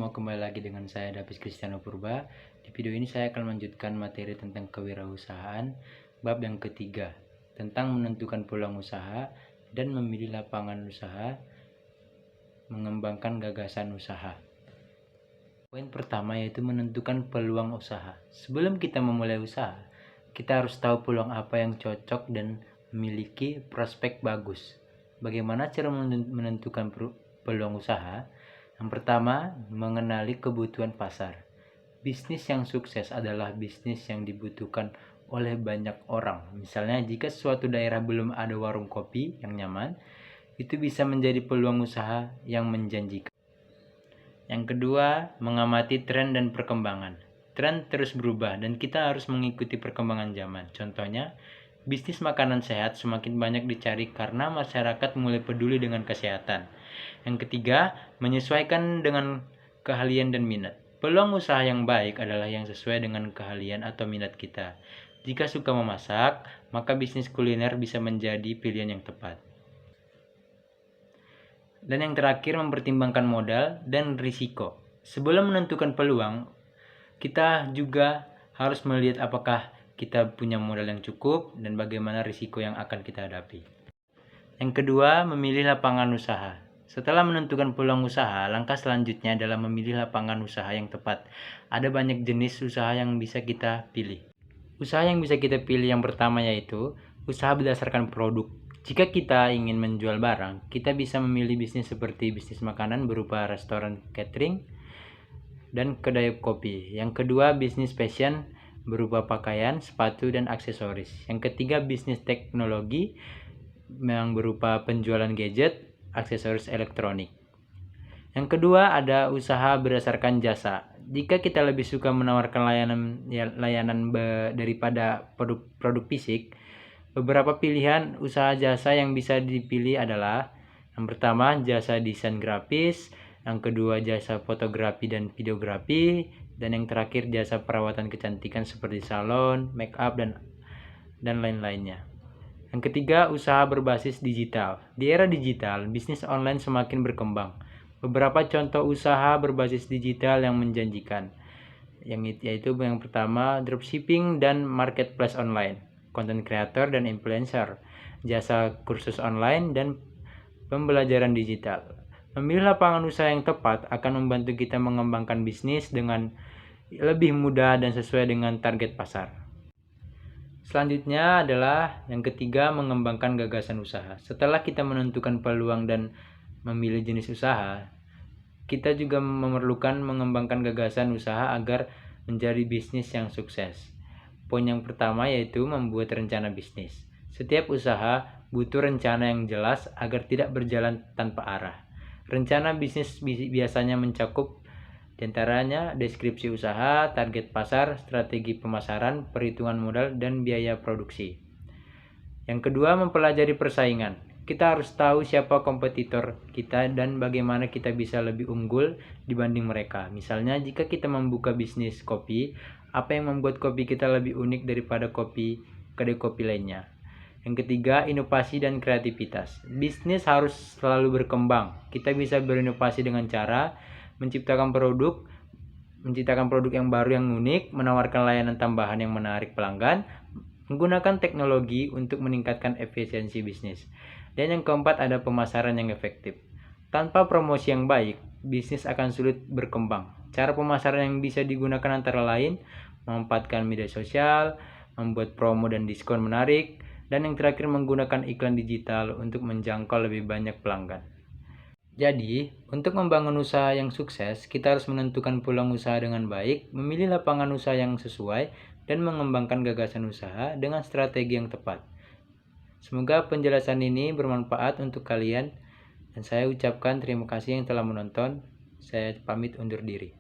semua, kembali lagi dengan saya Davis Cristiano Purba. Di video ini saya akan melanjutkan materi tentang kewirausahaan, bab yang ketiga, tentang menentukan peluang usaha dan memilih lapangan usaha, mengembangkan gagasan usaha. Poin pertama yaitu menentukan peluang usaha. Sebelum kita memulai usaha, kita harus tahu peluang apa yang cocok dan memiliki prospek bagus. Bagaimana cara menentukan peluang usaha? Yang pertama, mengenali kebutuhan pasar. Bisnis yang sukses adalah bisnis yang dibutuhkan oleh banyak orang. Misalnya, jika suatu daerah belum ada warung kopi yang nyaman, itu bisa menjadi peluang usaha yang menjanjikan. Yang kedua, mengamati tren dan perkembangan. Tren terus berubah dan kita harus mengikuti perkembangan zaman. Contohnya, bisnis makanan sehat semakin banyak dicari karena masyarakat mulai peduli dengan kesehatan. Yang ketiga, menyesuaikan dengan keahlian dan minat. Peluang usaha yang baik adalah yang sesuai dengan keahlian atau minat kita. Jika suka memasak, maka bisnis kuliner bisa menjadi pilihan yang tepat. Dan yang terakhir, mempertimbangkan modal dan risiko. Sebelum menentukan peluang, kita juga harus melihat apakah kita punya modal yang cukup dan bagaimana risiko yang akan kita hadapi. Yang kedua, memilih lapangan usaha. Setelah menentukan peluang usaha, langkah selanjutnya adalah memilih lapangan usaha yang tepat. Ada banyak jenis usaha yang bisa kita pilih. Usaha yang bisa kita pilih yang pertama yaitu usaha berdasarkan produk. Jika kita ingin menjual barang, kita bisa memilih bisnis seperti bisnis makanan berupa restoran catering dan kedai kopi. Yang kedua, bisnis fashion berupa pakaian, sepatu, dan aksesoris. Yang ketiga, bisnis teknologi yang berupa penjualan gadget, aksesoris elektronik. Yang kedua, ada usaha berdasarkan jasa. Jika kita lebih suka menawarkan layanan daripada produk fisik, beberapa pilihan usaha jasa yang bisa dipilih adalah yang pertama, jasa desain grafis, yang kedua, jasa fotografi dan videografi, dan yang terakhir, jasa perawatan kecantikan seperti salon, make up, dan lain-lainnya. Yang ketiga, usaha berbasis digital. Di era digital, bisnis online semakin berkembang. Beberapa contoh usaha berbasis digital yang menjanjikan, yaitu yang pertama, dropshipping dan marketplace online, content creator dan influencer, jasa kursus online, dan pembelajaran digital. Memilih lapangan usaha yang tepat akan membantu kita mengembangkan bisnis dengan lebih mudah dan sesuai dengan target pasar. Selanjutnya adalah yang ketiga, mengembangkan gagasan usaha. Setelah kita menentukan peluang dan memilih jenis usaha, kita juga memerlukan mengembangkan gagasan usaha agar menjadi bisnis yang sukses. Poin yang pertama yaitu membuat rencana bisnis. Setiap usaha butuh rencana yang jelas agar tidak berjalan tanpa arah. Rencana bisnis biasanya mencakup diantaranya deskripsi usaha, target pasar, strategi pemasaran, perhitungan modal, dan biaya produksi. Yang kedua, mempelajari persaingan. Kita harus tahu siapa kompetitor kita dan bagaimana kita bisa lebih unggul dibanding mereka. Misalnya, jika kita membuka bisnis kopi, apa yang membuat kopi kita lebih unik daripada kedai kopi lainnya. Yang ketiga, inovasi dan kreativitas. Bisnis harus selalu berkembang. Kita bisa berinovasi dengan cara menciptakan produk yang baru yang unik, menawarkan layanan tambahan yang menarik pelanggan, menggunakan teknologi untuk meningkatkan efisiensi bisnis. Dan yang keempat, ada pemasaran yang efektif. Tanpa promosi yang baik, bisnis akan sulit berkembang. Cara pemasaran yang bisa digunakan antara lain, memanfaatkan media sosial, membuat promo dan diskon menarik, dan yang terakhir, menggunakan iklan digital untuk menjangkau lebih banyak pelanggan. Jadi, untuk membangun usaha yang sukses, kita harus menentukan peluang usaha dengan baik, memilih lapangan usaha yang sesuai, dan mengembangkan gagasan usaha dengan strategi yang tepat. Semoga penjelasan ini bermanfaat untuk kalian, dan saya ucapkan terima kasih yang telah menonton. Saya pamit undur diri.